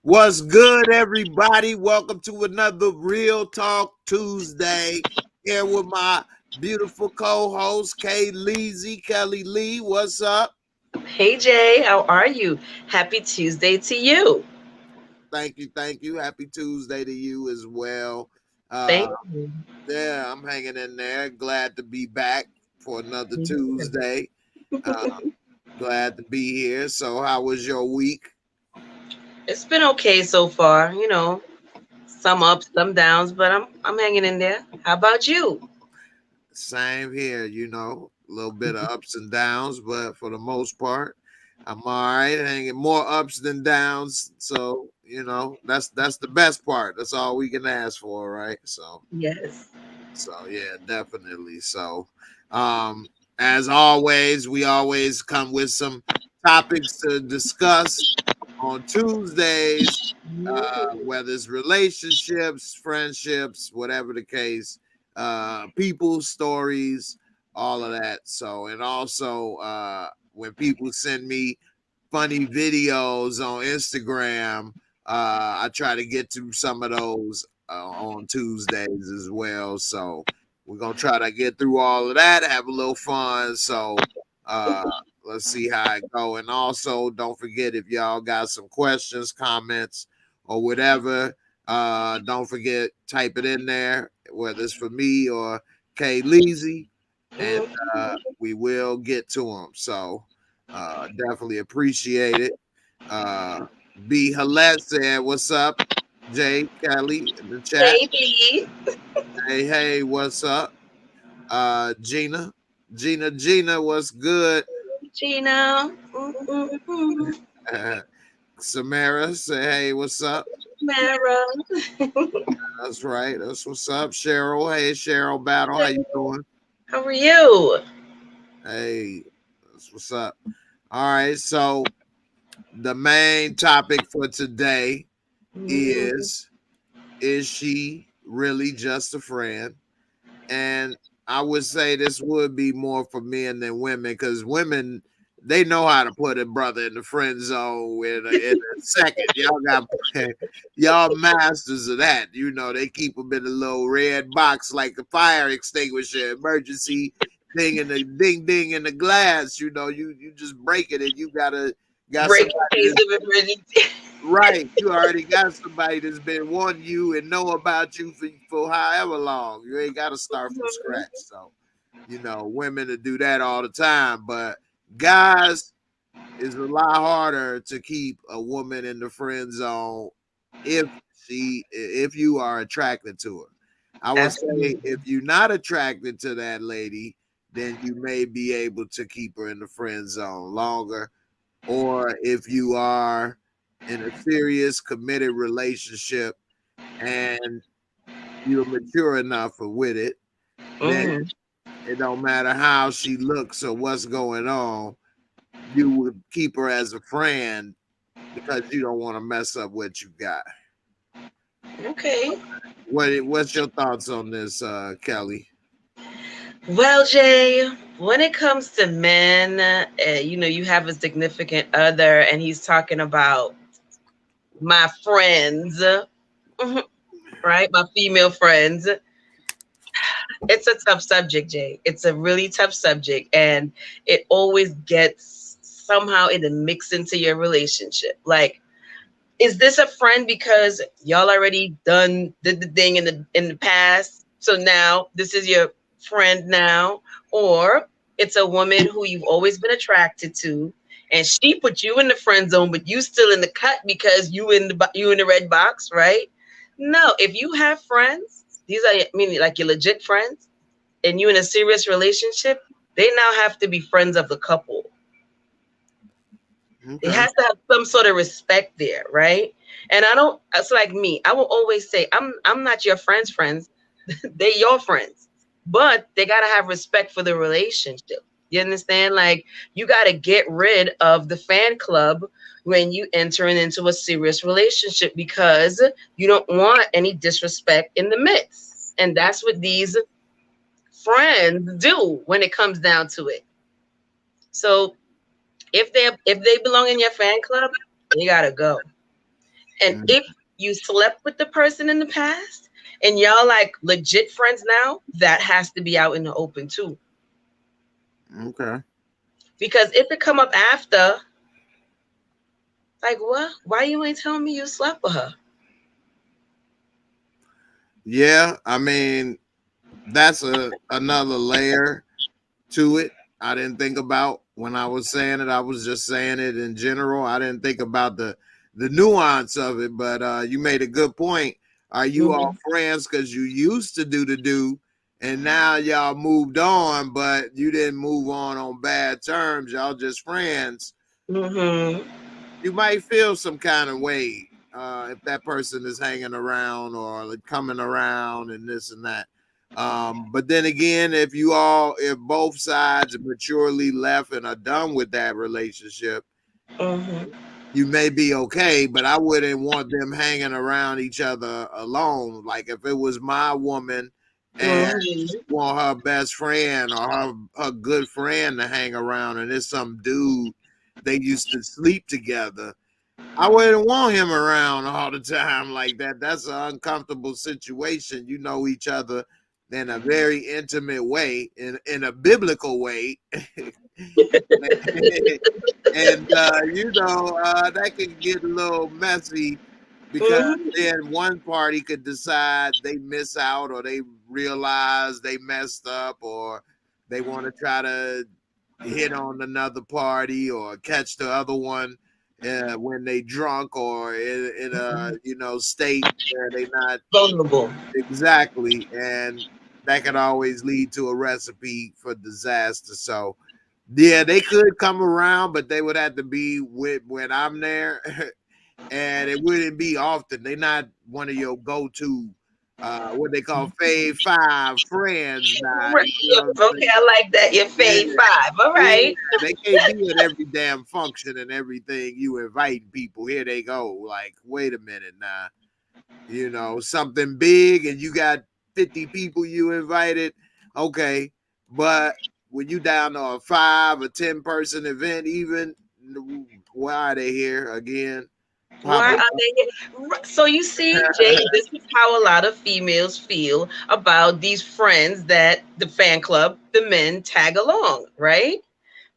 What's good, everybody? Welcome to another Real Talk Tuesday. Here with my beautiful co-host, Kelly Lee. What's up? Hey Jay, how are you? Happy Tuesday to you. Thank you. Happy Tuesday to you as well. Uh, Thank you. yeah, I'm hanging in there. Glad to be back for another Tuesday. Uh, glad to be here. So, how was your week? It's been okay so far, some ups, some downs, but I'm hanging in there. How about you? Same here, a little bit of ups and downs, but for the most part, I'm all right. Hanging more ups than downs, so that's the best part. That's all we can ask for, right? Yes. So yeah, definitely. So, um, as always, we always come with some topics to discuss on Tuesdays, whether it's relationships, friendships, whatever the case, people's stories, all of that. So, and also when people send me funny videos on Instagram, I try to get to some of those on Tuesdays as well. So we're gonna try to get through all of that, have a little fun. So uh let's see how it go. And also don't forget, if y'all got some questions, comments, or whatever, don't forget, type it in there, whether it's for me or Kay Leezy, and we will get to them. So definitely appreciate it. Uh B Halette said, "What's up, Jay Kelly in the chat? Hey B. Hey, what's up?" Gina, what's good? Gina. Mm-mm-mm. Samara say, "Hey, what's up?" Mara. That's right. That's what's up. Cheryl, hey, Cheryl Battle, how you doing? How are you? Hey, that's what's up. All right, so the main topic for today Mhm. is she really just a friend? And I would say this would be more for men than women, because women, they know how to put a brother in the friend zone in a second. Y'all got y'all masters of that. They keep them in a little red box like a fire extinguisher, emergency thing in the ding ding in the glass. You just break it, and you got Break somebody in case that's of emergency. right. You already got somebody that's been wanting you and know about you for however long. You ain't got to start from scratch. So, women to do that all the time, but guys, it's a lot harder to keep a woman in the friend zone if if you are attracted to her. I would say Absolutely. if you're not attracted to that lady, then you may be able to keep her in the friend zone longer. Or if you are in a serious committed relationship and you're mature enough with it, then Mhm. it don't matter how she looks or what's going on, you would keep her as a friend because you don't want to mess up what you got. Okay. What's your thoughts on this, Kelly? Well, Jay, when it comes to men, you have a significant other, and he's talking about my friends, mhm, right? My female friends. It's a tough subject, Jay. It's a really tough subject, and it always gets somehow in the mix into your relationship. Like, is this a friend because y'all already did the thing in the past, so now this is your friend now, or it's a woman who you've always been attracted to, and she put you in the friend zone, but you still in the cut because you in the red box, right? No, if you have friends, these are, I mean, like your legit friends, and you in a serious relationship, they now have to be friends of the couple. It Okay. has to have some sort of respect there, right? And I don't. It's like me. I will always say, I'm not your friends' friends. They your friends, but they gotta have respect for the relationship. You understand? Like you gotta get rid of the fan club when you entering into a serious relationship because you don't want any disrespect in the midst. And that's what these friends do when it comes down to it. So if they belong in your fan club, they gotta go. And if you slept with the person in the past and y'all like legit friends now, that has to be out in the open too. Okay. Because if it come up after, like what? Why you ain't telling me you slept with her? Yeah, I mean, that's another layer to it. I didn't think about when I was saying it. I was just saying it in general. I didn't think about the nuance of it, but you made a good point. Are you all friends because you used to do and now y'all moved on, but you didn't move on bad terms? Y'all just friends. Mm-hmm. You might feel some kind of way if that person is hanging around or like coming around and this and that. But then again, if both sides maturely left and are done with that relationship, you may be okay, but I wouldn't want them hanging around each other alone. Like if it was my woman and she want her best friend or her good friend to hang around and it's some dude they used to sleep together, I wouldn't want him around all the time like that. That's an uncomfortable situation. You know each other in a very intimate way, in a biblical way. And that can get a little messy because then one party could decide they miss out or they realize they messed up or they want to try to hit on another party or catch the other one when they drunk or in a state where they not Vulnerable. exactly, and that could always lead to a recipe for disaster. So yeah, they could come around, but they would have to be with when I'm there, and it wouldn't be often. They're not one of your go-to, what they call fave five friends. Now, Right. you know what I'm Okay, saying? I like that. Your Yeah, fave five. All yeah, right. they can't be at every damn function and everything. You inviting people, here they go. Like, wait a minute now. Something big and you got 50 people you invited, okay, but when you down to a 5 or 10 person event, even, why are they here again? Why Popping are they here? So you see, Jay, this is how a lot of females feel about these friends that the fan club, the men tag along, right?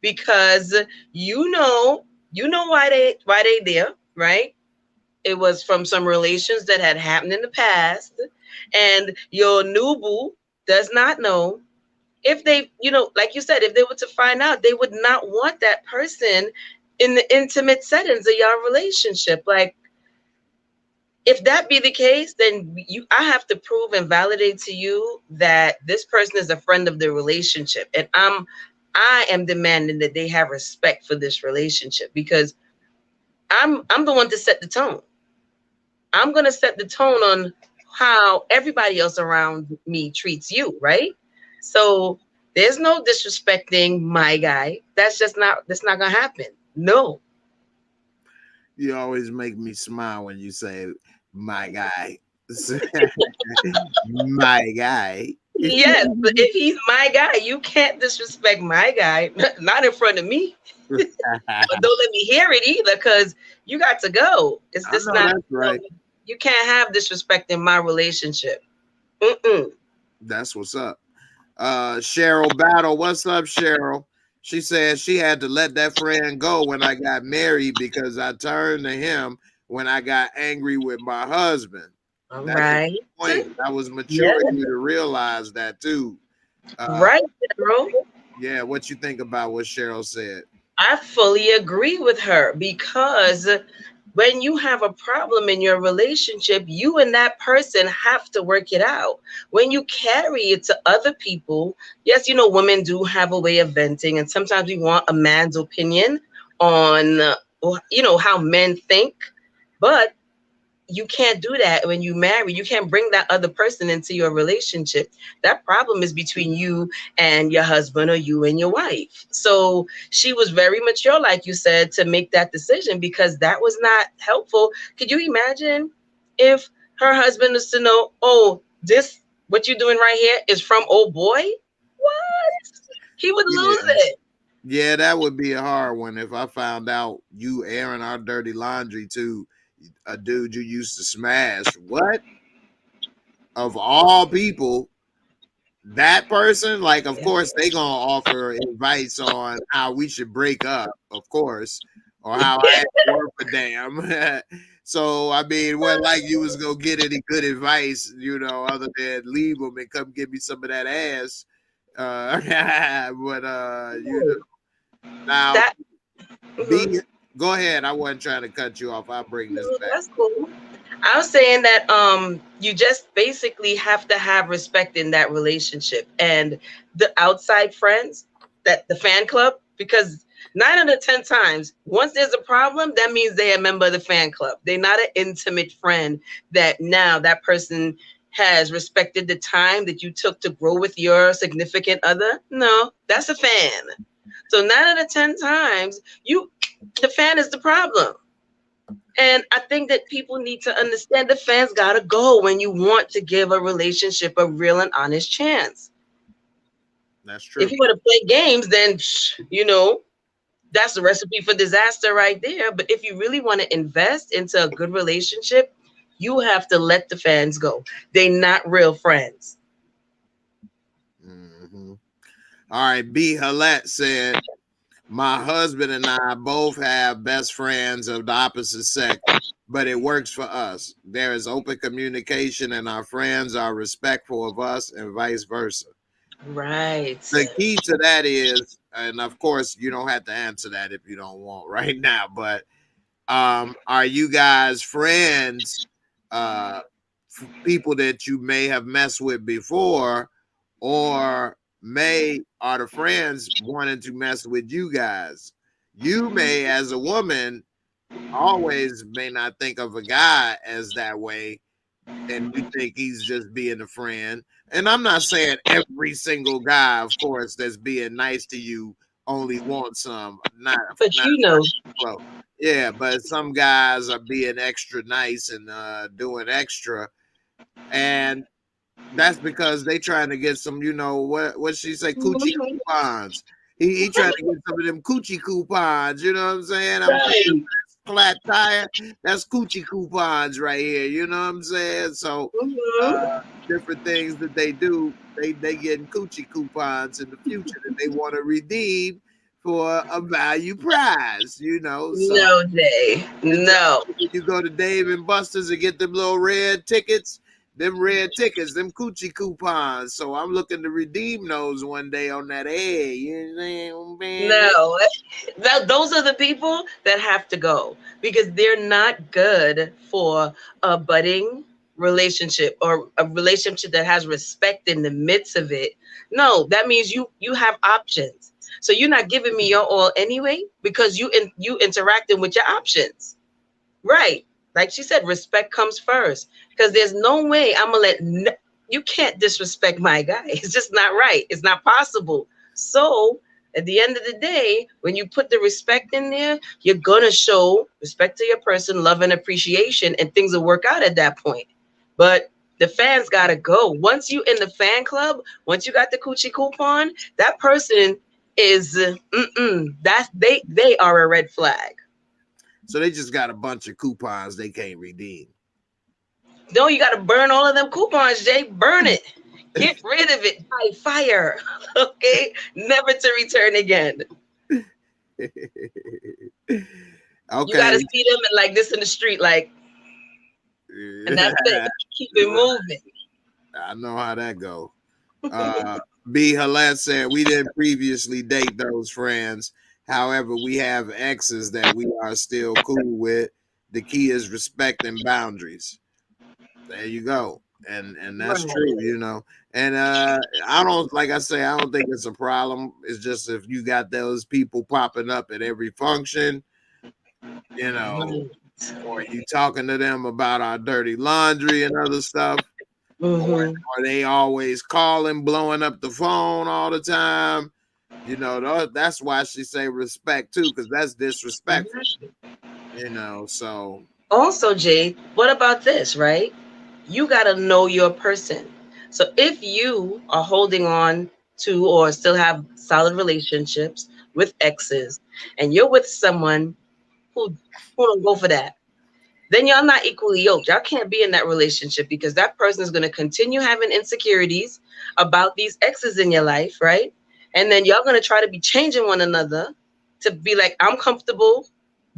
Because you know why they there, right? It was from some relations that had happened in the past, and your new boo does not know. If they, like you said, if they were to find out, they would not want that person in the intimate settings of your relationship. Like, if that be the case, then I have to prove and validate to you that this person is a friend of the relationship, and I am demanding that they have respect for this relationship because I'm the one to set the tone. I'm going to set the tone on how everybody else around me treats you, right? So there's no disrespecting my guy. That's not going to happen. No. You always make me smile when you say my guy. My guy. Yes, but if he's my guy, you can't disrespect my guy, not in front of me. But don't let me hear it either, because you got to go. It's I just know not. that's right. You can't have disrespect in my relationship. Mm-mm. That's what's up. Cheryl Battle, what's up, Cheryl? She said she had to let that friend go when I got married because I turned to him when I got angry with my husband. All That's a right. good point. That was Yeah. mature of you to realize that too. Right, bro. Yeah, what you think about what Cheryl said? I fully agree with her because when you have a problem in your relationship, you and that person have to work it out. When you carry it to other people, yes, women do have a way of venting, and sometimes we want a man's opinion on, how men think, but you can't do that when you marry. You can't bring that other person into your relationship. That problem is between you and your husband or you and your wife. So she was very mature, like you said, to make that decision because that was not helpful. Could you imagine if her husband was to know, oh, this, what you're doing right here is from old boy? What? He would lose Yeah. it. Yeah, that would be a hard one if I found out you airing our dirty laundry too. a dude you used to smash. What? Of all people, that person, like, of course, they gonna offer advice on how we should break up, of course, or how I ain't worth a damn. So, I mean, what like you was gonna get any good advice, other than leave them and come give me some of that ass. But now, That go ahead. I wasn't trying to cut you off. I'll bring this back. that's cool. I was saying that you just basically have to have respect in that relationship, and the outside friends, that the fan club, because 9 out of 10 times, once there's a problem, that means they're a member of the fan club. They're not an intimate friend that now that person has respected the time that you took to grow with your significant other. No, that's a fan. So 9 out of 10 times, the fan is the problem. And I think that people need to understand the fans gotta go when you want to give a relationship a real and honest chance. That's true. If you want to play games, then that's the recipe for disaster right there. But if you really want to invest into a good relationship, you have to let the fans go. They're not real friends. Mm-hmm. All right, B. Halette said, my husband and I both have best friends of the opposite sex, but it works for us. There is open communication and our friends are respectful of us and vice versa. Right. The key to that is, and of course, you don't have to answer that if you don't want right now, but are you guys friends, people that you may have messed with before, or are the friends wanting to mess with you guys? You may, as a woman, always may not think of a guy as that way, and you think he's just being a friend. And I'm not saying every single guy, of course, that's being nice to you only wants some. But well, yeah, but some guys are being extra nice and doing extra, and that's because they trying to get some, what she say, coochie coupons. He trying to get some of them coochie coupons. You know what I'm saying? I'm paying flat tire. That's coochie coupons right here. You know what I'm saying? So different things that they do, they getting coochie coupons in the future that they want to redeem for a value prize. So, no, Jay, no. You go to Dave and Buster's and get them little red tickets. Them red tickets, them coochie coupons. So I'm looking to redeem those one day on that egg. You know what I'm saying? No, those are the people that have to go because they're not good for a budding relationship or a relationship that has respect in the midst of it. No, that means you have options. So you're not giving me your all anyway because you interacting with your options, right? Like she said, respect comes first because there's no way I'm gonna you can't disrespect my guy. It's just not right. It's not possible. So at the end of the day, when you put the respect in there, you're gonna show respect to your person, love and appreciation, and things will work out at that point. But the fans gotta go. Once you in the fan club, once you got the coochie coupon, that person is that's they are a red flag. So they just got a bunch of coupons they can't redeem. No, you got to burn all of them coupons, Jay. Burn it. Get rid of it by fire. Okay? Never to return again. Okay. You got to see them and like this in the street, like, and that's it. Keep it moving. I know how that go. B. Halette said, we didn't previously date those friends. However, we have exes that we are still cool with. The key is respect and boundaries. There you go. And that's true, And I don't, like I say, I don't think it's a problem. It's just if you got those people popping up at every function, or you talking to them about our dirty laundry and other stuff, or they always calling, blowing up the phone all the time. That's why she say respect too, because that's disrespectful. So also, Jay, what about this, right? You got to know your person. So if you are holding on to or still have solid relationships with exes and you're with someone who don't go for that, then y'all not equally yoked. Y'all can't be in that relationship because that person is going to continue having insecurities about these exes in your life, right? And then y'all going to try to be changing one another to be like, I'm comfortable,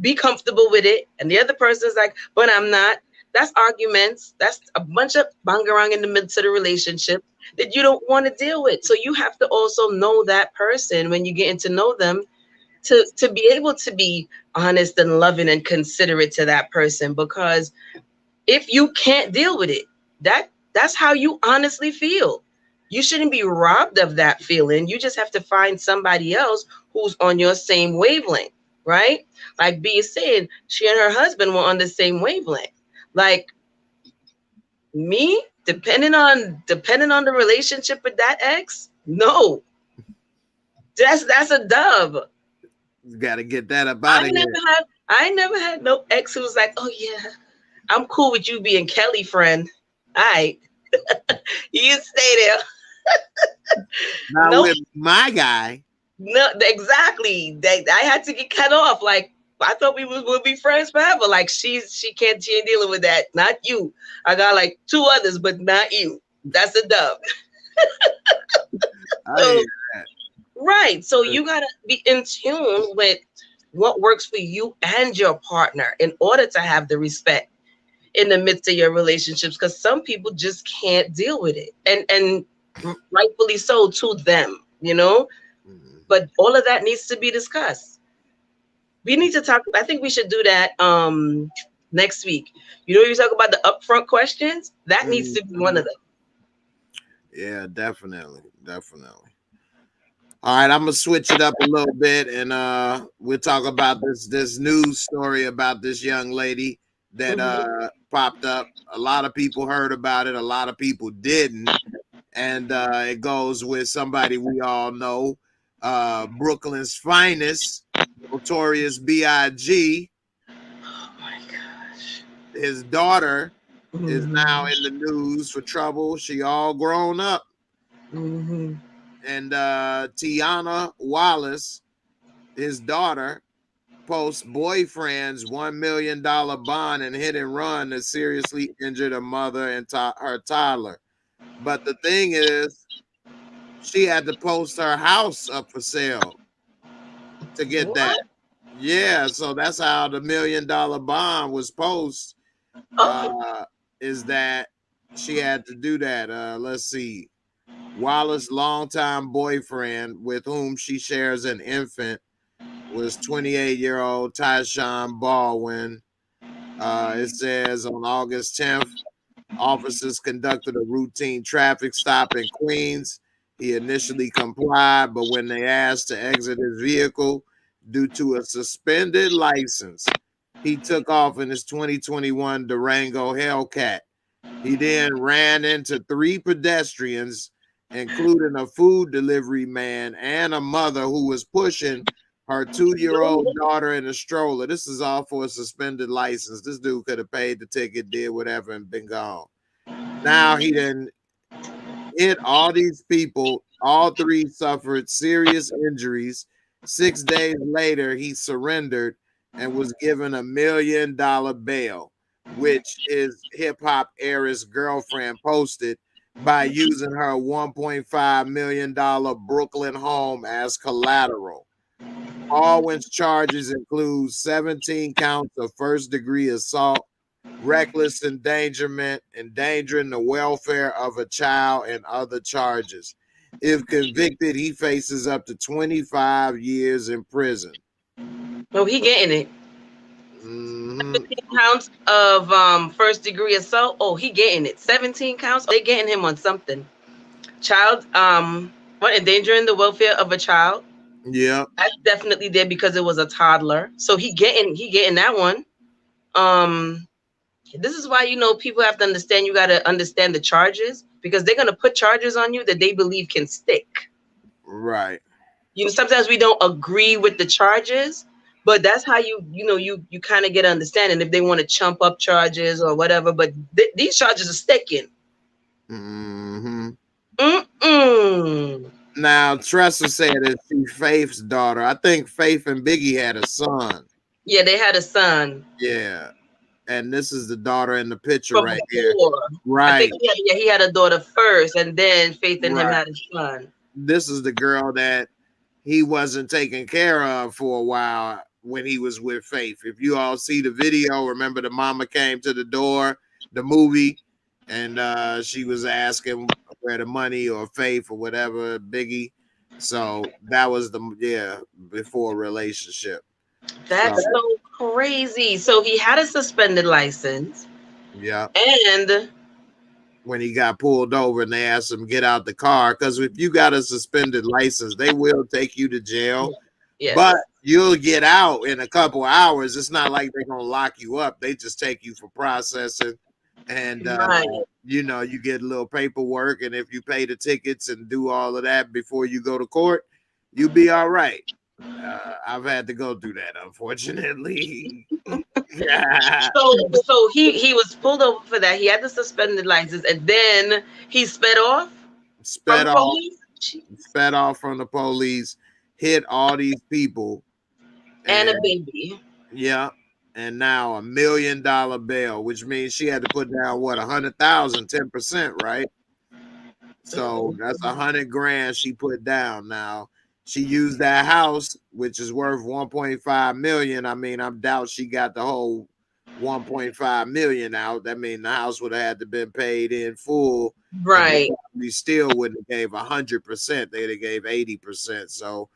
be comfortable with it. And the other person is like, but I'm not. That's arguments. That's a bunch of bangarang in the midst of the relationship that you don't want to deal with. So you have to also know that person when you get to know them to be able to be honest and loving and considerate to that person. Because if you can't deal with it, that's how you honestly feel. You shouldn't be robbed of that feeling. You just have to find somebody else who's on your same wavelength, right? Like B is saying, she and her husband were on the same wavelength. Like me, depending on the relationship with that ex, no, that's a dub. You got to get that up out of here. I never had no ex who was like, oh yeah, I'm cool with you being Kelly friend. All right. You stay there. Not Nope. with my guy. No, exactly. I had to get cut off. Like I thought we would be friends forever. Like she ain't dealing with that. Not you. I got like 2 others, but not you. That's a dub. So, right. So you gotta be in tune with what works for you and your partner in order to have the respect in the midst of your relationships, because some people just can't deal with it, and rightfully so to them, you know. But all of that needs to be discussed. We need to talk. I think we should do that next week. You know, you talk about the upfront questions. That needs to be one of them. Yeah, definitely. All right, I'm gonna switch it up a little bit, and we'll talk about this news story about this young lady that popped up. A lot of people heard about it, a lot of people didn't, and it goes with somebody we all know, Brooklyn's finest, Notorious B.I.G. Oh my gosh! His daughter is now in the news for trouble. She all grown up. And Tiana Wallace, his daughter, posts boyfriend's $1 million bond and hit and run that seriously injured a mother and her toddler. But the thing is, she had to post her house up for sale to get that. Yeah, so that's how the $1 million bond was posted. Is that she had to do that. Let's see. Wallace's longtime boyfriend, with whom she shares an infant, was 28-year-old Tyshawn Baldwin. It says on August 10th, officers conducted a routine traffic stop in Queens. He initially complied, but when they asked to exit his vehicle due to a suspended license, he took off in his 2021 Durango Hellcat. He then ran into 3 pedestrians, including a food delivery man and a mother who was pushing her 2-year-old daughter in a stroller. This is all for a suspended license. This dude could have paid the ticket, did whatever, and been gone. Now he didn't hit all these people. All 3 suffered serious injuries. 6 days later, he surrendered and was given $1 million bail, which his hip-hop heiress girlfriend posted by using her $1.5 million Brooklyn home as collateral. Baldwin's charges include 17 counts of first-degree assault, reckless endangerment, endangering the welfare of a child, and other charges. If convicted, he faces up to 25 years in prison. Oh, he getting it. 17 counts of first-degree assault. Oh, he getting it. 17 counts. They getting him on something. Child, what, endangering the welfare of a child? Yeah, that's definitely there because it was a toddler. So he getting that one. This is why, you know, people have to understand. You got to understand the charges, because they're gonna put charges on you that they believe can stick. Right. You know, sometimes we don't agree with the charges, but that's how you kind of get understanding if they want to chump up charges or whatever. But these charges are sticking. Now, Tressa said that she's Faith's daughter. I think Faith and Biggie had a son. Yeah, they had a son. Yeah. and this is the daughter in the picture from right here. before. I Right. think he had a daughter first, and then Faith and him Right. had a son. This is the girl that he wasn't taken care of for a while when he was with Faith. If you all see the video, remember the mama came to the door, the movie, and she was asking where the money or Faith or whatever, Biggie. So that was before relationship. That's so crazy. So he had a suspended license. Yeah. And when he got pulled over and they asked him get out the car, because if you got a suspended license, they will take you to jail. Yes. But you'll get out in a couple hours. It's not like they're gonna lock you up. They just take you for processing, and you know, you get a little paperwork, and if you pay the tickets and do all of that before you go to court, you'll be all right. I've had to go through that, unfortunately. So he was pulled over for that. He had the suspended license, and then he sped off. Sped off from the police, hit all these people, and a baby. Yeah, and now $1 million bail, which means she had to put down what 100,000, 10%, right? So that's 100 grand she put down. Now she used that house, which is worth 1.5 million. I mean, I doubt she got the whole 1.5 million out. That means the house would have had to been paid in full, right? We still wouldn't have gave 100%. They'd have gave 80%. So,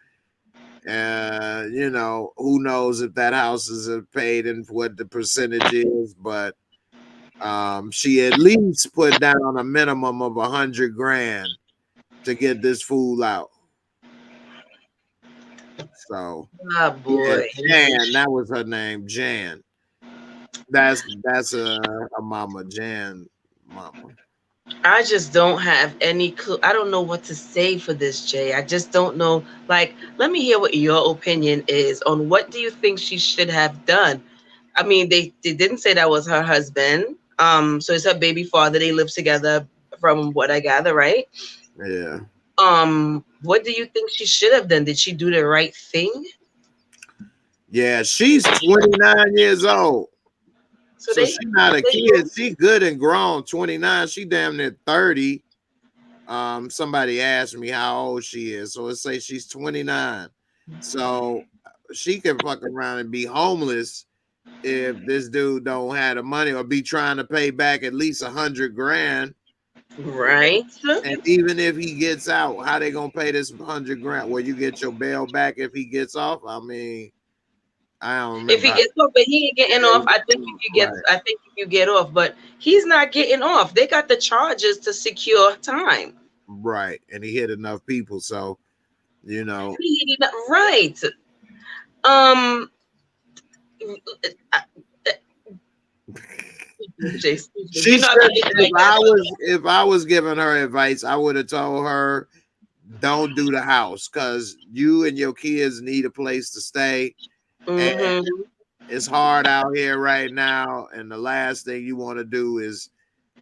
you know, who knows if that house is paid and what the percentage is, but she at least put down a minimum of 100 grand to get this fool out. So, boy, yeah, Jan, that was her name, Jan. That's a mama, Jan, mama. I just don't have any clue. I don't know what to say for this, Jay. I just don't know. Like, let me hear what your opinion is on what do you think she should have done. I mean, they didn't say that was her husband. So it's her baby father. They live together, from what I gather, right? Yeah. What do you think she should have done? Did she do the right thing? Yeah, she's 29 years old. So she's not a kid. She's good and grown. 29. She damn near 30. Somebody asked me how old she is. So let's say she's 29. So she can fuck around and be homeless if this dude don't have the money or be trying to pay back at least 100 grand. Right. And even if he gets out, how they gonna pay this 100 grand? Well, you get your bail back if he gets off. I mean, I don't remember. If he gets off, but he ain't getting off. I think if you get off, but he's not getting off. They got the charges to secure time. Right, and he hit enough people, so you know. Right. She said if I was giving her advice, I would have told her, don't do the house because you and your kids need a place to stay. And it's hard out here right now, and the last thing you want to do is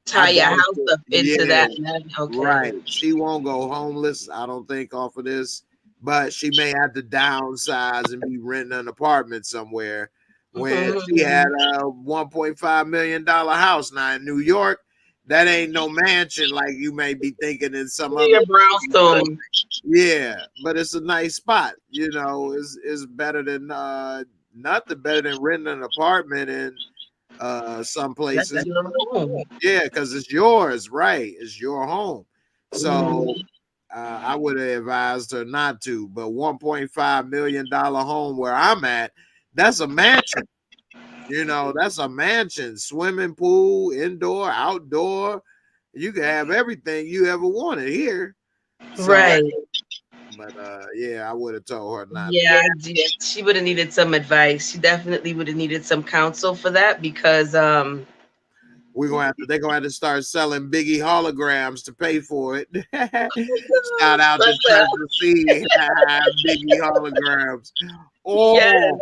tie your house up into that. Okay. Right. She won't go homeless, I don't think, off of this, but she may have to downsize and be renting an apartment somewhere. When she had a $1.5 million house. Now in New York, that ain't no mansion like you may be thinking in some other brownstone. Yeah, but it's a nice spot. You know, it's better than nothing better than renting an apartment in some places. Yeah, because it's yours, right? It's your home. So I would have advised her not to. But $1.5 million home where I'm at, that's a mansion. You know, that's a mansion, swimming pool, indoor, outdoor. You can have everything you ever wanted here. So, right. But yeah, I would have told her not. Yeah, she would have needed some advice. She definitely would have needed some counsel for that because they're gonna have to start selling Biggie holograms to pay for it. Shout out to Treasure C, Biggie holograms. Oh, yes.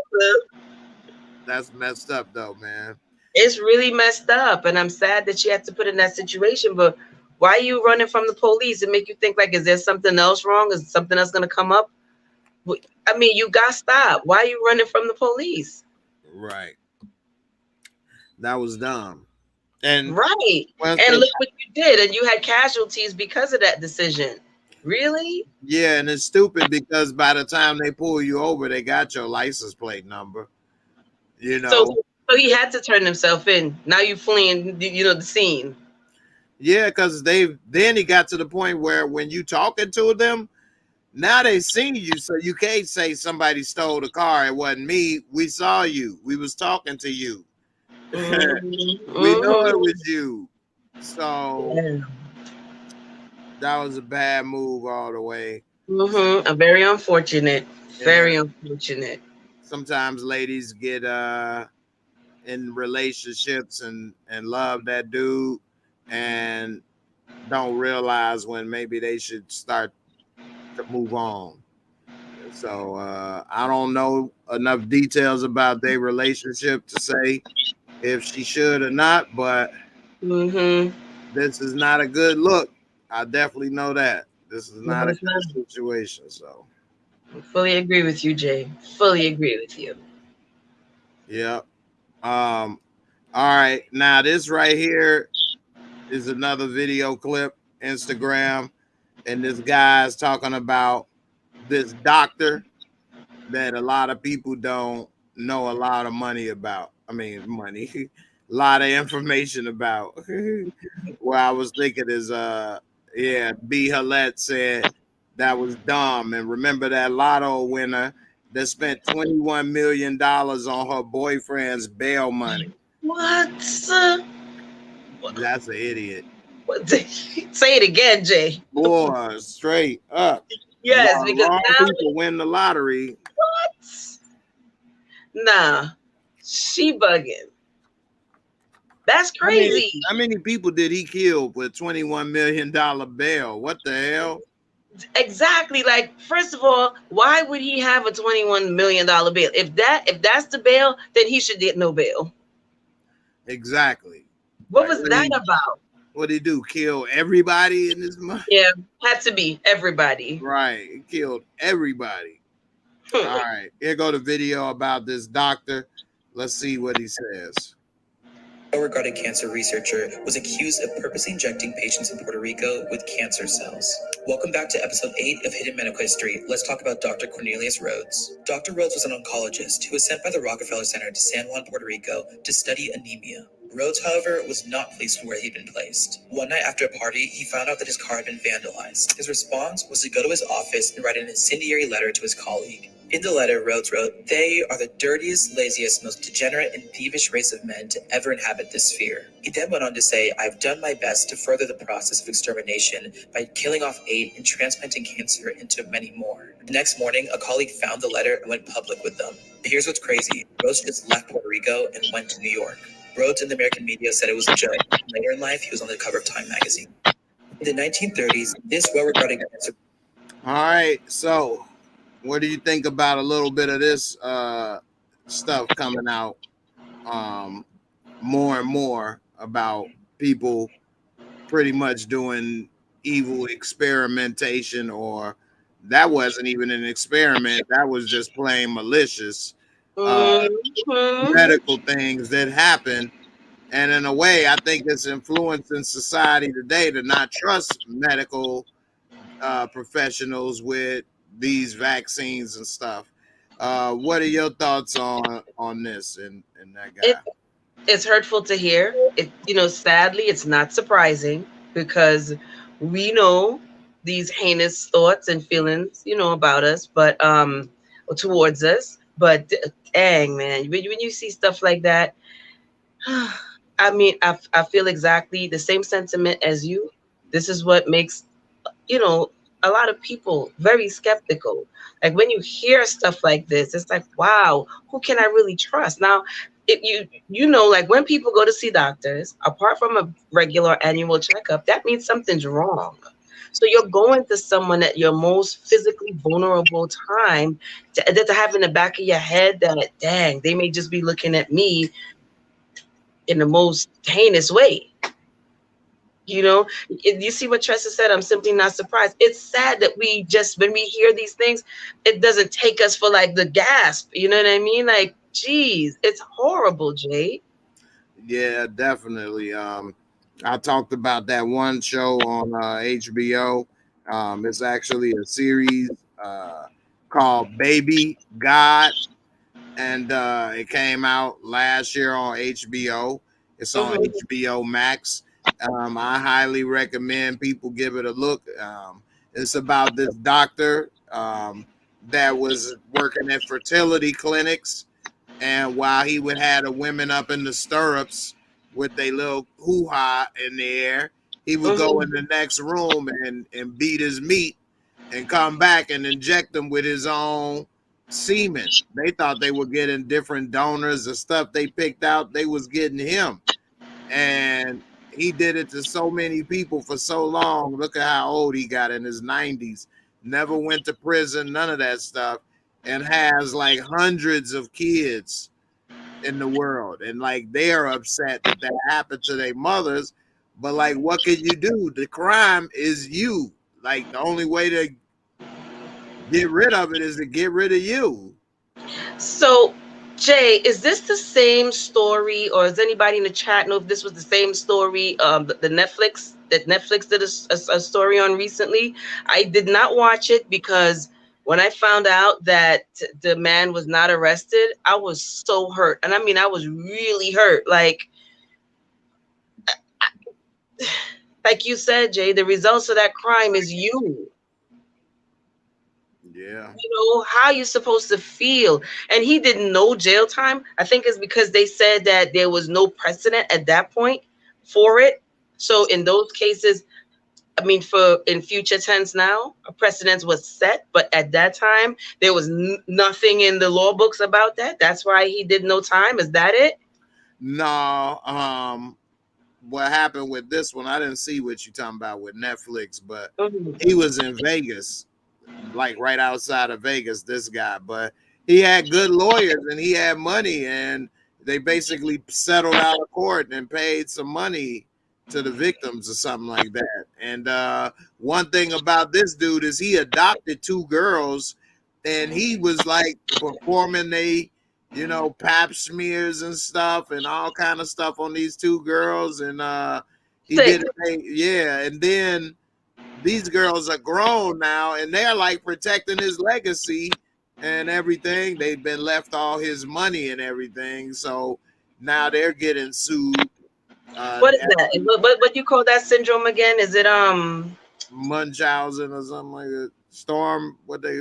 That's messed up though, man. It's really messed up, and I'm sad that she had to put in that situation. But why are you running from the police? It make you think like, is there something else wrong? Is something else gonna come up? I mean, you got stopped. Why are you running from the police? Right. That was dumb. And Right. once And they, look what you did. And you had casualties because of that decision. Really? yeah, and it's stupid because by the time they pull you over, they got your license plate number. You So know, so he had to turn himself in. Now you fleeing, the scene. yeah, because then he got to the point where when you talking to them, now they seen you, so you can't say somebody stole the car. It wasn't me. We saw you. We was talking to you. Mm-hmm. We know it Mm-hmm. was you. So Yeah. that was a bad move all the way. Mm-hmm. A very unfortunate. Yeah. Very unfortunate. Sometimes ladies get in relationships and love that dude and don't realize when maybe they should start to move on. So I don't know enough details about their relationship to say if she should or not, but Mm-hmm. this is not a good look. I definitely know that. This is No, not a it's not. good situation. So I fully agree with you, Jay. Fully agree with you. yeah. All right. Now this right here is another video clip, Instagram, and this guy's talking about this doctor that a lot of people don't know a lot of money about. I mean, money, a lot of information about. What I was thinking is, yeah, B. Hillette said that was dumb. And remember that lotto winner that spent $21 million on her boyfriend's bail money. What? That's an idiot. Say it again, Jay. Boy, straight up. Yes, While the because wrong now people win the lottery. what? Nah, she bugging. That's crazy. How many people did he kill with $21 million bail? What the hell? Exactly. Like, first of all, why would he have a $21 million bail? If that's the bail, then he should get no bail. Exactly. What Like was that about? what did he do? Kill everybody in this month? Yeah, had to be everybody. Right. He killed everybody. All right. Here go the video about this doctor. Let's see what he says. Well-regarded cancer researcher was accused of purposely injecting patients in Puerto Rico with cancer cells. Welcome back to episode 8 of Hidden Medical History. Let's talk about Dr. Cornelius Rhodes. Dr. Rhodes was an oncologist who was sent by the Rockefeller Center to San Juan, Puerto Rico to study anemia. Rhodes, however, was not pleased with where he'd been placed. One night after a party, he found out that his car had been vandalized. His response was to go to his office and write an incendiary letter to his colleague. In the letter, Rhodes wrote, "They are the dirtiest, laziest, most degenerate and thievish race of men to ever inhabit this sphere." He then went on to say, "I've done my best to further the process of extermination by killing off 8 and transplanting cancer into many more." The next morning, a colleague found the letter and went public with them. Here's what's crazy. Rhodes just left Puerto Rico and went to New York. Rhodes in the American media said it was a joke. Later in life, he was on the cover of Time magazine. In the 1930s, this well-regarded cancer... All right. So what do you think about a little bit of this stuff coming out more and more about people pretty much doing evil experimentation, or that wasn't even an experiment, that was just plain malicious medical things that happen. And in a way, I think it's influencing society today to not trust medical professionals with these vaccines and stuff. What are your thoughts on this and that guy? It's hurtful to hear. Sadly, it's not surprising because we know these heinous thoughts and feelings, about us, but towards us. But dang, man, when you see stuff like that, I mean, I feel exactly the same sentiment as you. This is what makes, you know, a lot of people very skeptical. Like when you hear stuff like this, it's like, wow, who can I really trust? Now, like when people go to see doctors, apart from a regular annual checkup, that means something's wrong. So you're going to someone at your most physically vulnerable time to have in the back of your head that, dang, they may just be looking at me in the most heinous way. You see what Tressa said? I'm simply not surprised. It's sad that when we hear these things, it doesn't take us for like the gasp. You know what I mean? Like, geez, it's horrible, Jay. Yeah, definitely. I talked about that one show on HBO. It's actually a series called Baby God, and it came out last year on HBO. It's on Mhm. HBO Max. I highly recommend people give it a look. It's about this doctor that was working at fertility clinics, and while he would have the women up in the stirrups with their little hoo-ha in the air, he would go in Mhm. the next room and beat his meat and come back and inject them with his own semen. They thought they were getting different donors. The stuff they picked out, they was getting him. And he did it to so many people for so long. Look at how old he got, in his 90s. Never went to prison, none of that stuff, and has like hundreds of kids in the world. And like they're upset that that happened to their mothers. But like, what can you do? The crime is you. Like, the only way to get rid of it is to get rid of you. So, Jay, is this the same story, or does anybody in the chat know if this was the same story? The Netflix that Netflix did a story on recently. I did not watch it because when I found out that the man was not arrested, I was so hurt, and I mean, I was really hurt. Like you said, Jay, the results of that crime is you. Yeah. You know how you supposed to feel, and he didn't know jail time. I think it's because they said that there was no precedent at that point for it. So in those cases, I mean, for in future tense now, a precedent was set, but at that time there was nothing in the law books about that. That's why he did no time. Is that it? No, what happened with this one, I didn't see what you talking about with Netflix, but he Mhm. was in Vegas, like right outside of Vegas, this guy. But he had good lawyers and he had money, and they basically settled out of court and paid some money to the victims or something like that. And one thing about this dude is he adopted two girls, and he was like performing pap smears and stuff and all kind of stuff on these two girls. And he Sick. did it, yeah. And then these girls are grown now, and they're like protecting his legacy and everything. They've been left all his money and everything, so now they're getting sued. What is that? What you call that syndrome again? Is it Munchausen or something like that. Storm, what they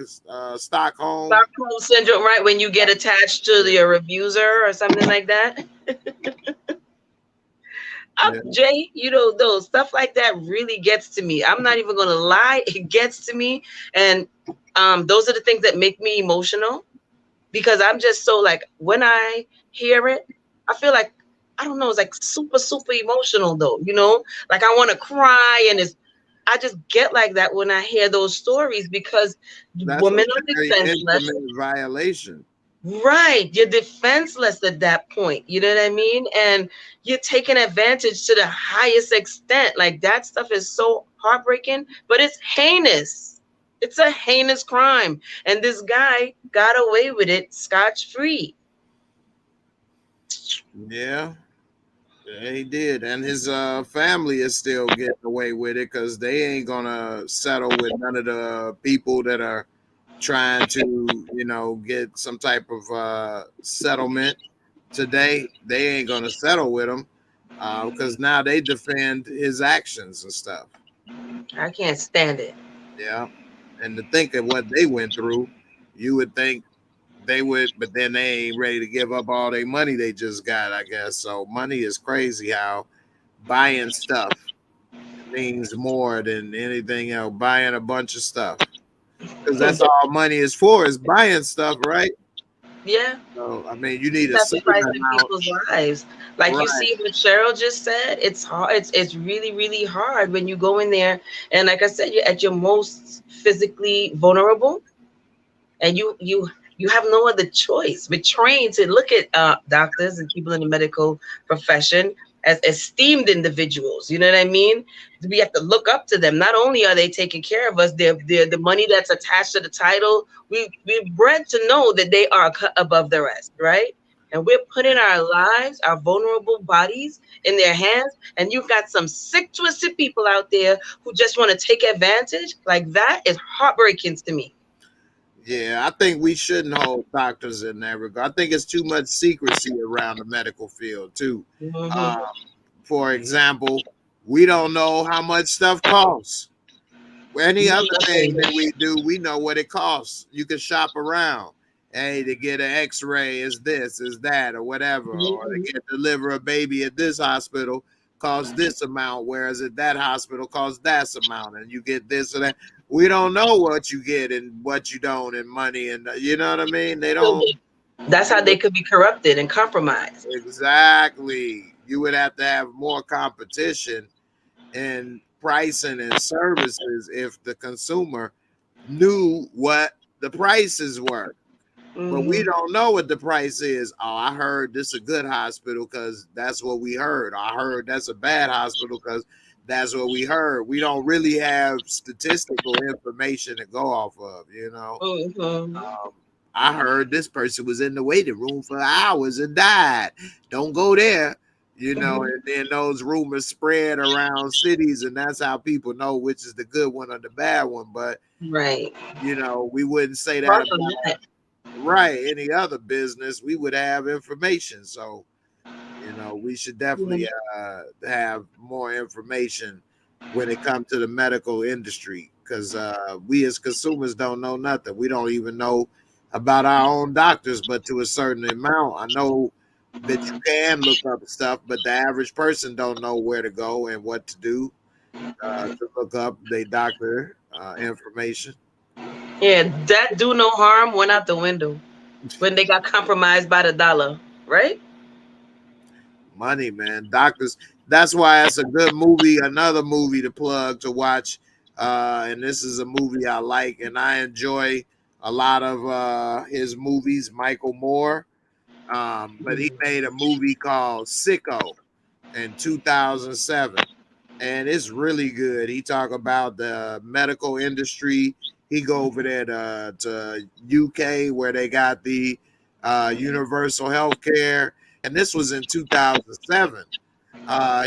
Stockholm. Stockholm syndrome, right? When you get attached to your abuser or something like that. Yeah. Jay, you know, those stuff like that really gets to me. I'm not even gonna lie, it gets to me. And those are the things that make me emotional because I'm just so like when I hear it, I feel like I don't know, it's like super, super emotional though, you know, like I want to cry and it's I just get like that when I hear those stories because That's a women are very defenseless. intimate violation. Right. You're defenseless at that point. You know what I mean? And you're taking advantage to the highest extent. Like that stuff is so heartbreaking, but it's heinous. It's a heinous crime. And this guy got away with it scotch free. Yeah. Yeah, he did, and his family is still getting away with it because they ain't gonna settle with none of the people that are trying to, get some type of settlement today. They ain't gonna settle with him because now they defend his actions and stuff. I can't stand it. Yeah, and to think of what they went through, you would think they would, but then they ain't ready to give up all their money they just got, I guess. So money is crazy how buying stuff means more than anything else. Buying a bunch of stuff, because that's all money is for, is buying stuff, right? Yeah. So I mean, you need a certain Sacrificing amount, people's lives. Like you right? see what Cheryl just said, it's hard. It's really, really hard when you go in there and like I said, you're at your most physically vulnerable and you have no other choice. We're trained to look at doctors and people in the medical profession as esteemed individuals. You know what I mean? We have to look up to them. Not only are they taking care of us, they're the money that's attached to the title. We're bred to know that they are above the rest, right? And we're putting our lives, our vulnerable bodies in their hands. And you've got some sick, twisted people out there who just want to take advantage. Like, that is heartbreaking to me. Yeah, I think we shouldn't hold doctors in that regard. I think it's too much secrecy around the medical field too. Mm-hmm. For example, we don't know how much stuff costs. Any other thing that we do, we know what it costs. You can shop around. Hey, to get an X-ray is this, is that, or whatever, or to deliver a baby at this hospital costs this amount, whereas at that hospital costs that amount, and you get this or that. We don't know what you get and what you don't, and money, and you know what I mean. They don't. That's how they could be corrupted and compromised. Exactly. You would have to have more competition in pricing and services if the consumer knew what the prices were. But we don't know what the price is. Oh, I heard this is a good hospital because that's what we heard. I heard that's a bad hospital because that's what we heard. We don't really have statistical information to go off of, you know. I heard this person was in the waiting room for hours and died. Don't go there, you know. And then those rumors spread around cities, and that's how people know which is the good one or the bad one. But right, you know, we wouldn't say that about any other business. We would have information. So, you know, we should definitely have more information when it comes to the medical industry, because we as consumers don't know nothing. We don't even know about our own doctors, but to a certain amount. I know that you can look up stuff, but the average person don't know where to go and what to do to look up their doctor information. Yeah, that do no harm went out the window when they got compromised by the dollar, right? Money, man. Doctors. That's why it's a good movie. Another movie to plug to watch. And this is a movie I like, and I enjoy a lot of his movies. Michael Moore. But he made a movie called Sicko in 2007, and it's really good. He talk about the medical industry. He go over there to UK where they got the universal health care, and this was in 2007.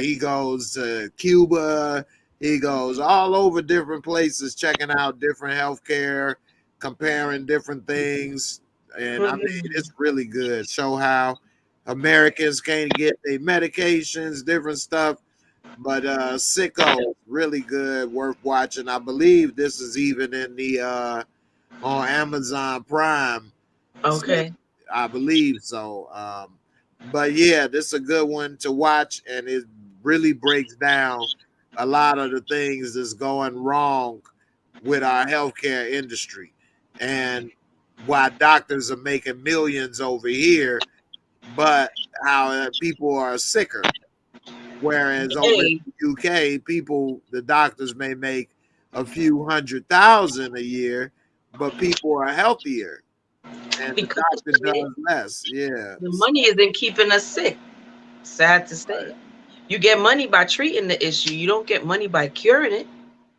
He goes to Cuba. He goes all over different places, checking out different healthcare, comparing different things. And I mean, it's really good. Show how Americans can't get their medications, different stuff. But Sicko, really good, worth watching. I believe this is even in the on Amazon Prime. Okay. So I believe so. But yeah, this is a good one to watch, and it really breaks down a lot of the things that's going wrong with our healthcare industry and why doctors are making millions over here, but how people are sicker. Whereas over in the UK, the doctors may make a few $100,000 a year, but people are healthier. And the doctor does less. Yeah. The money isn't keeping us sick. Sad to say. Right. You get money by treating the issue. You don't get money by curing it,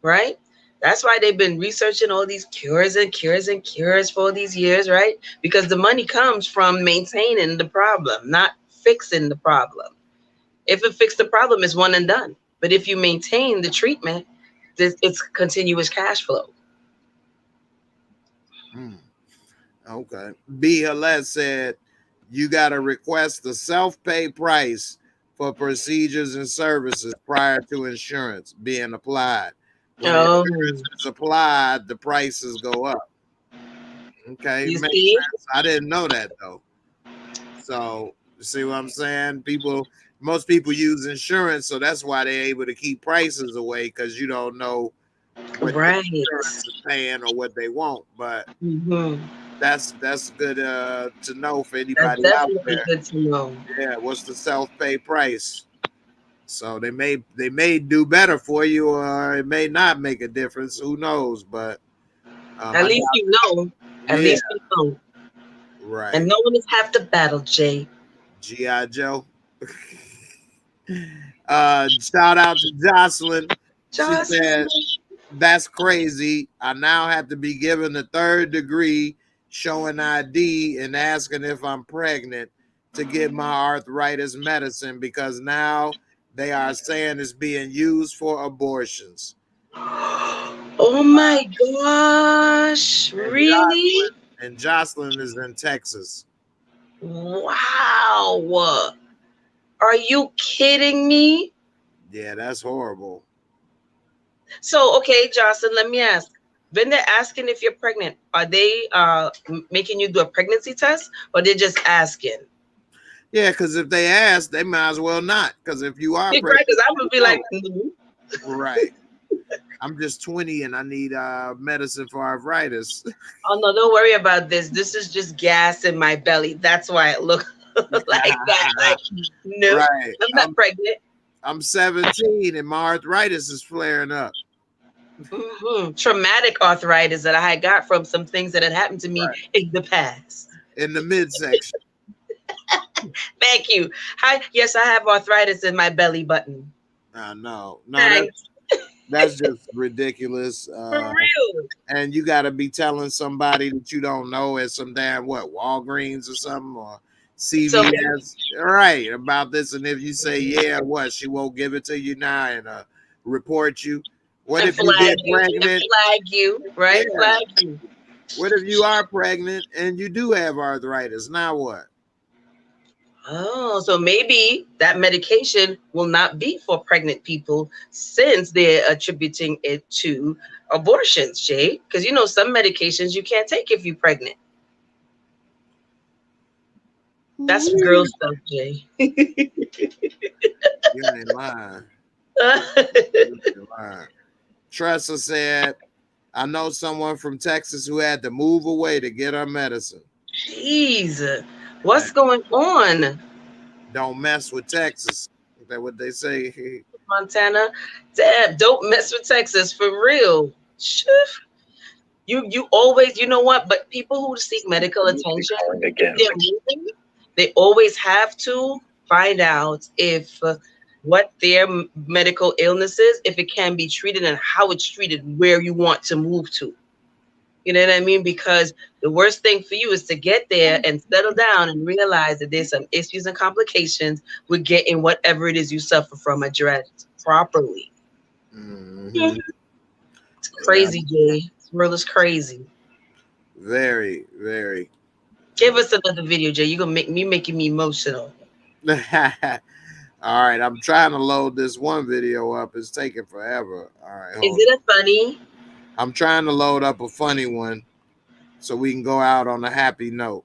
right? That's why they've been researching all these cures and cures and cures for all these years, right? Because the money comes from maintaining the problem, not fixing the problem. If it fixed the problem, it's one and done. But if you maintain the treatment, it's continuous cash flow. Okay. B. Hallet said, you got to request the self-pay price for procedures and services prior to insurance being applied. When insurance is applied, the prices go up. Okay. You see? Sense. I didn't know that, though. So, see what I'm saying? Most people use insurance, so that's why they're able to keep prices away, because you don't know what the insurance is paying or what they want. But that's good to know for anybody out there. Good to know. Yeah, what's the self-pay price? So they may do better for you, or it may not make a difference. Who knows? But at least you know. At least you know. Right. And no one is half the battle, Jay. G.I. Joe. Shout out to Jocelyn. She said, that's crazy. I now have to be given a third degree showing ID and asking if I'm pregnant. to get my arthritis medicine because now they are saying it's being used for abortions. Oh my gosh, really? And Jocelyn is in Texas. Wow. Are you kidding me? Yeah, that's horrible. So, okay, Jocelyn, let me ask. When they're asking if you're pregnant, are they making you do a pregnancy test or they're just asking? Yeah, because if they ask, they might as well not. Because if you are pregnant, Right, because I would be like, right. I'm just 20 and I need medicine for arthritis. oh no, don't worry about this. This is just gas in my belly. That's why it looks like that. Like, no, right. I'm not pregnant. I'm 17 and my arthritis is flaring up. Traumatic arthritis that I got from some things that had happened to me in the past. In the midsection. Thank you. Hi. Yes, I have arthritis in my belly button. No, that's just ridiculous. For real. And you got to be telling somebody that you don't know at some damn Walgreens or something or CVS, right, about this. And if you say, yeah, she won't give it to you now and report you. What if you get pregnant? Flag you, right? Yeah. Flag you. What if you are pregnant and you do have arthritis? Now what? Oh, so maybe that medication will not be for pregnant people since they're attributing it to abortions, Jay. Because some medications you can't take if you're pregnant. That's girl stuff, Jay. You ain't lying. Tressa said, I know someone from Texas who had to move away to get her medicine. Jeez. What's going on? Don't mess with Texas. Is that what they say? Montana? Damn, don't mess with Texas for real. You always, you know what? But people who seek medical attention, they always have to find out if what their medical illness is, if it can be treated and how it's treated, where you want to move to. You know what I mean? Because the worst thing for you is to get there and settle down and realize that there's some issues and complications with getting whatever it is you suffer from addressed properly. Mm-hmm. It's crazy, Jay. This world is crazy. Very, very. Give us another video, Jay. You're going to making me emotional. All right. I'm trying to load this one video up. It's taking forever. All right. Is it a funny? I'm trying to load up a funny one so we can go out on a happy note.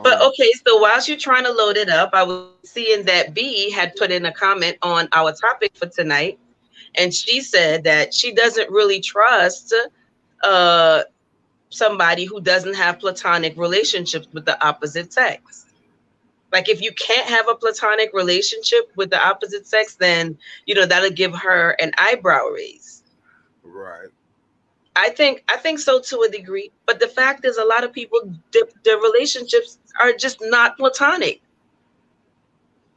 But okay, so whilst you're trying to load it up, I was seeing that B had put in a comment on our topic for tonight. And she said that she doesn't really trust somebody who doesn't have platonic relationships with the opposite sex. Like if you can't have a platonic relationship with the opposite sex, then, that'll give her an eyebrow raise. Right. I think so to a degree, but the fact is a lot of people, their relationships are just not platonic.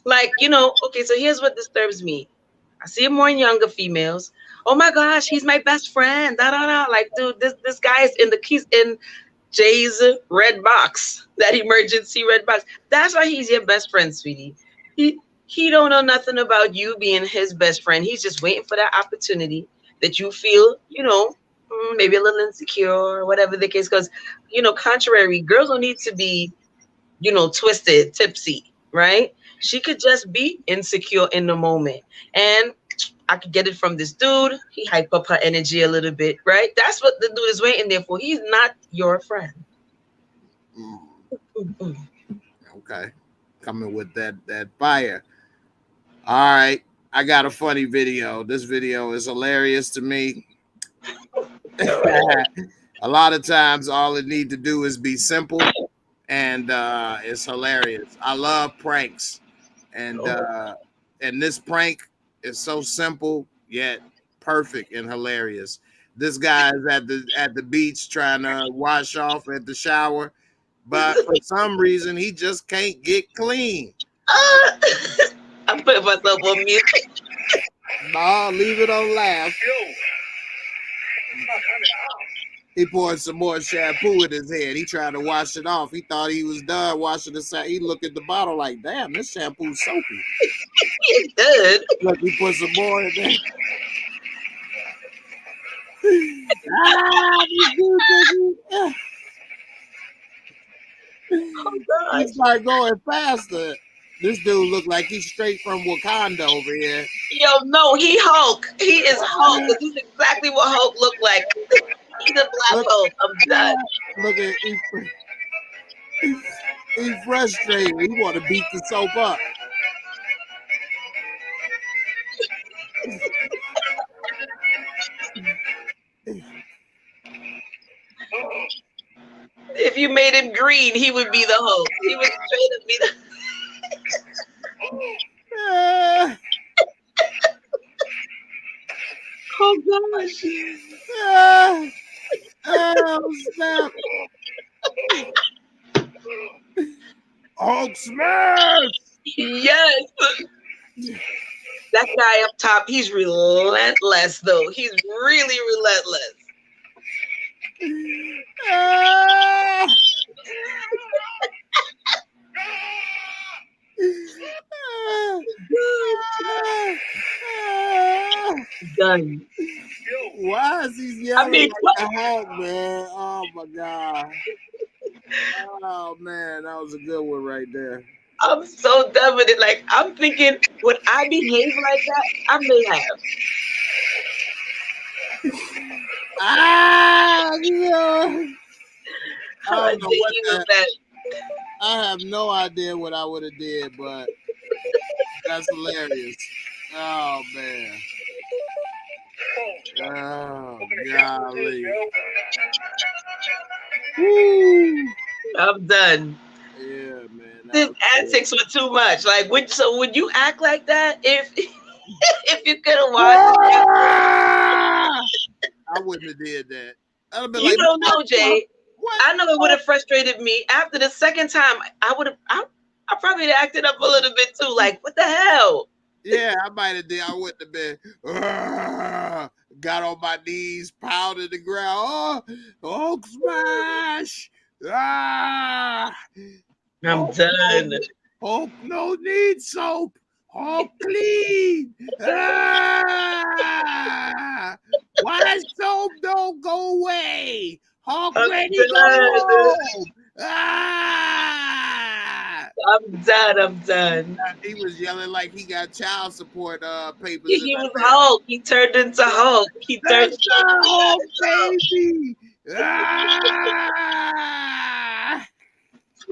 Like, okay, so here's what disturbs me. I see it more in younger females. Oh my gosh, he's my best friend. Like, dude, this guy is he's in Jay's red box, that emergency red box. That's why he's your best friend, sweetie. He don't know nothing about you being his best friend. He's just waiting for that opportunity that you feel, maybe a little insecure or whatever the case. Because, contrary, girls don't need to be, twisted, tipsy, right? She could just be insecure in the moment. And I could get it from this dude. He hype up her energy a little bit, right? That's what the dude is waiting there for. He's not your friend. Okay. Coming with that fire. All right. I got a funny video. This video is hilarious to me. A lot of times all it need to do is be simple and it's hilarious. I love pranks. And this prank is so simple yet perfect and hilarious. This guy is at the beach trying to wash off at the shower, but for some reason he just can't get clean. I'm putting myself on mute. No, leave it on laugh. He poured some more shampoo in his head. He tried to wash it off. He thought he was done washing the side. He looked at the bottle like, damn, this shampoo's soapy. It's good. Look, he put some more in there. This dude, Oh God. he started going faster. This dude looked like he's straight from Wakanda over here. Yo, no, he Hulk. He is Hulk. This is exactly what Hulk looked like. He's a black Hulk. I'm done. Look at he's frustrated. He want to beat the soap up. If you made him green, he would be the Hulk. He would straight up be the. Oh gosh. Oh snap! Hulk smash! Yes. That guy up top, he's relentless though. He's really relentless. Done. Why is he yelling like a Hulk, man? Oh my God. Oh man, that was a good one right there. I'm so done with it. Like, I'm thinking, would I behave like that? I may have. Yeah. I don't know what that. I have no idea what I would have did, but that's hilarious. Oh man. Oh golly. Woo. I'm done. Yeah, man. His antics were too much. Like, would you act like that if if you could have watched? I wouldn't have did that. I'd have been you like, don't know, Jay. What? I know it would have frustrated me. After the second time, I probably acted up a little bit too. Like, what the hell? Yeah, I might have did. I wouldn't have been. Got on my knees, pounded the ground. Hulk smash! Ah! I'm done. Hulk no need soap. Hulk clean. Ah! Why soap don't go away? Hulk ready to go home. Ah! I'm done. He was yelling like he got child support papers. He was Hulk. He turned into Hulk. He turned into Hulk, baby. Ah!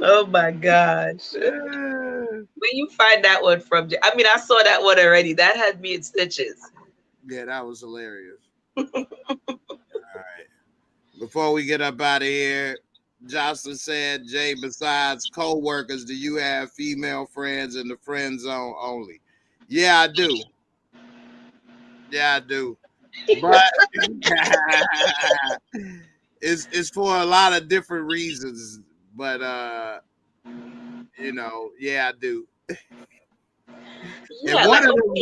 Oh my gosh. Where you find that one from? I mean, I saw that one already. That had me in stitches. Yeah, that was hilarious. All right. Before we get up out of here, Jocelyn said, Jay, besides co-workers, do you have female friends in the friend zone only? Yeah, I do. Yeah, I do. But it's for a lot of different reasons. But yeah, I do. Yeah, and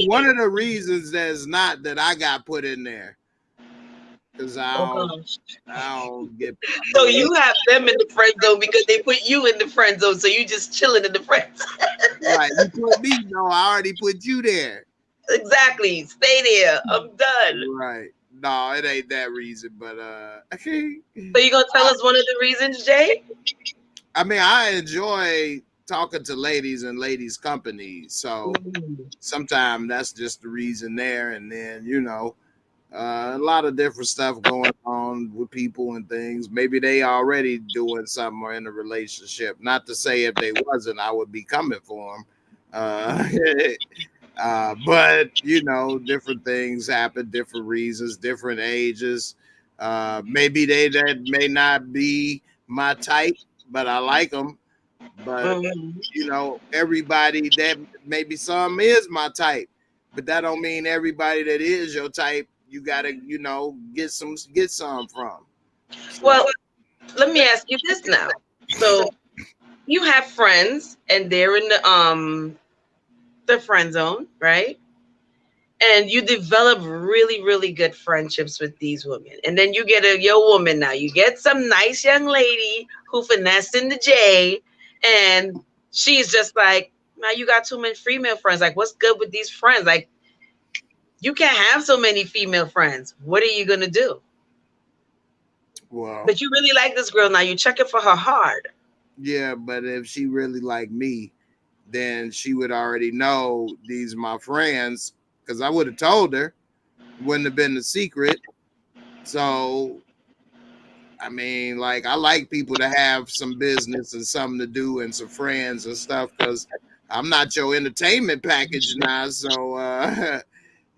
one of the reasons that's not that I got put in there. Because I don't get. So you have them in the friend zone because they put you in the friend zone. So you just chilling in the friend zone. Right. You put me, no, I already put you there. Exactly. Stay there. I'm done. Right. No, it ain't that reason, but So you gonna tell us one of the reasons, Jay? I mean, I enjoy talking to ladies and ladies' company. So sometimes that's just the reason there. And then, a lot of different stuff going on with people and things. Maybe they already doing something or in a relationship. Not to say if they wasn't, I would be coming for them. But different things happen, different reasons, different ages. Maybe that may not be my type, but I like them. But everybody that maybe some is my type, but that don't mean everybody that is your type. You gotta, get some from. Well, let me ask you this now. So you have friends and they're in the friend zone, right? and you develop really, really good friendships with these women. And then you get your woman now. You get some nice young lady who finessed in the J, and she's just like, now you got too many female friends. Like, what's good with these friends? Like, you can't have so many female friends. What are you going to do? Well, but you really like this girl now. You're checking for her hard. Yeah, but if she really like me, then she would already know these my friends, because I would have told her. Wouldn't have been a secret. So, I mean, like, I like people to have some business and something to do and some friends and stuff, because I'm not your entertainment package now. So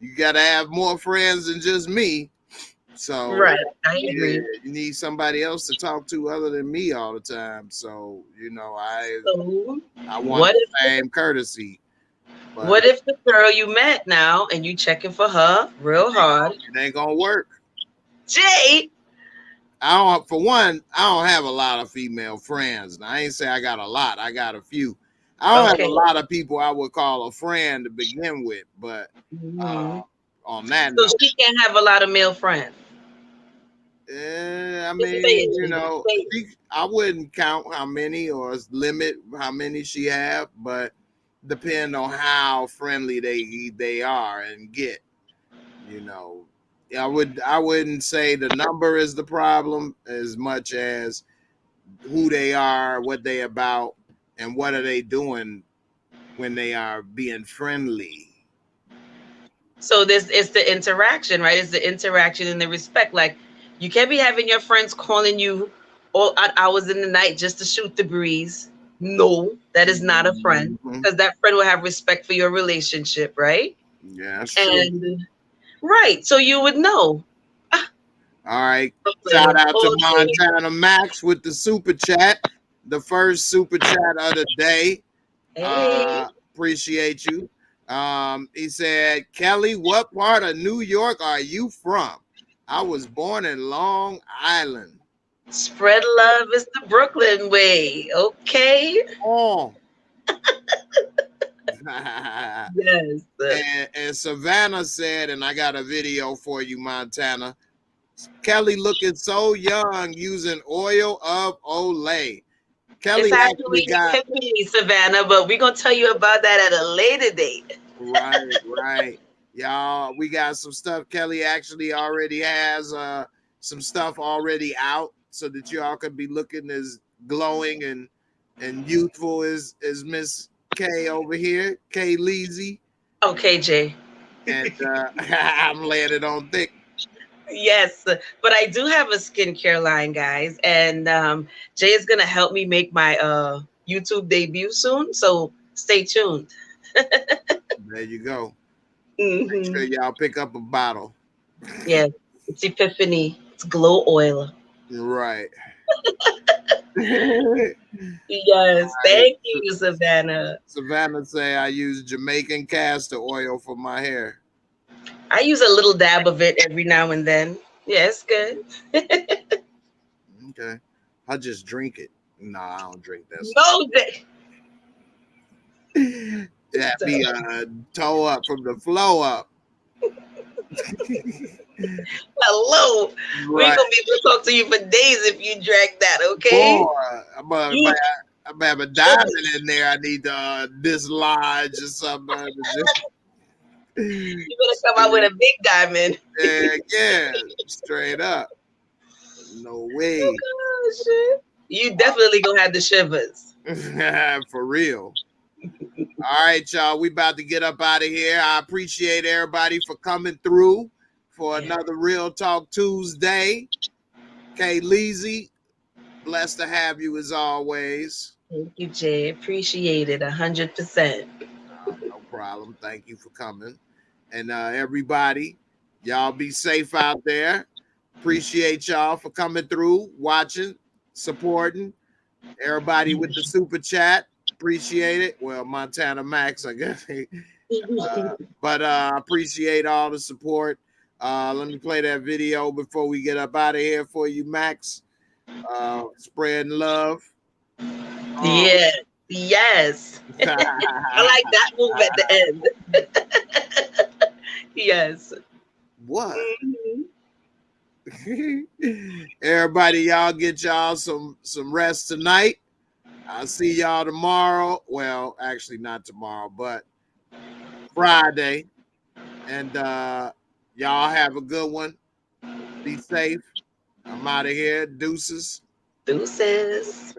you got to have more friends than just me. So Right, I agree. yeah, you need somebody else to talk to other than me all the time. So, you know, I want What the if same courtesy. But what if the girl you met now and you checking for her real hard? it ain't gonna work. Jay, For one, I don't have a lot of female friends. Now, I ain't say I got a lot. I got a few. I don't have a lot of people I would call a friend to begin with, but on that so note, she can't have a lot of male friends. I mean, you know, I wouldn't count how many or limit how many she have, but depend on how friendly they are and get. You know, I wouldn't say the number is the problem as much as who they are, what they about, and what are they doing when they are being friendly. So it's the interaction, right? It's the interaction and the respect. Like, you can't be having your friends calling you all hours in the night just to shoot the breeze. No, that is not a friend, because that friend will have respect for your relationship, right? Yeah, that's true. Right, so you would know. All right, shout out to Montana Max with the super chat, the first super chat of the day. Hey. Appreciate you. He said, Kelly, what part of New York are you from? I was born in Long Island. Spread love is the Brooklyn way, okay? Oh. Yes. And Savannah said, and I got a video for you, Montana. Kelly looking so young using oil of Olay. Kelly it's actually got Tiffany, Savannah, but we're gonna tell you about that at a later date. Right. Y'all, we got some stuff. Kelly actually already has some stuff already out so that y'all could be looking as glowing and youthful as Miss K over here, K Leezy. Okay, Jay. And I'm laying it on thick. Yes, but I do have a skincare line, guys, and Jay is gonna help me make my YouTube debut soon. So stay tuned. There you go. Make sure y'all pick up a bottle. Yes, it's Epiphany. It's glow oil. Right. Yes, thank you, Savannah. Savannah say I use Jamaican castor oil for my hair. I use a little dab of it every now and then. Yeah, it's good. Okay. I just drink it. No, I don't drink that. No, that be toe up from the flow up. Hello. Right. We're gonna be able to talk to you for days if you drag that, okay? Boy, I'm have a diamond in there. I need to dislodge or something. You better come out with a big diamond. Yeah, straight up. No way. Oh, shit. You definitely gonna have the shivers. For real. All right, y'all. We about to get up out of here. I appreciate everybody for coming through for another Real Talk Tuesday. K Leezy, blessed to have you as always. Thank you, Jay. Appreciate it 100%. No problem. Thank you for coming. And everybody, y'all be safe out there. Appreciate y'all for coming through, watching, supporting. Everybody with the super chat, appreciate it. Well, Montana Max, I guess. But appreciate all the support. Let me play that video before we get up out of here for you, Max. Spreading love. Yes. I like that move at the end. Yes. What? Mhm. Everybody, y'all get y'all some rest tonight. I'll see y'all tomorrow. Well, actually not tomorrow, but Friday. And y'all have a good one. Be safe. I'm out of here. Deuces. Deuces.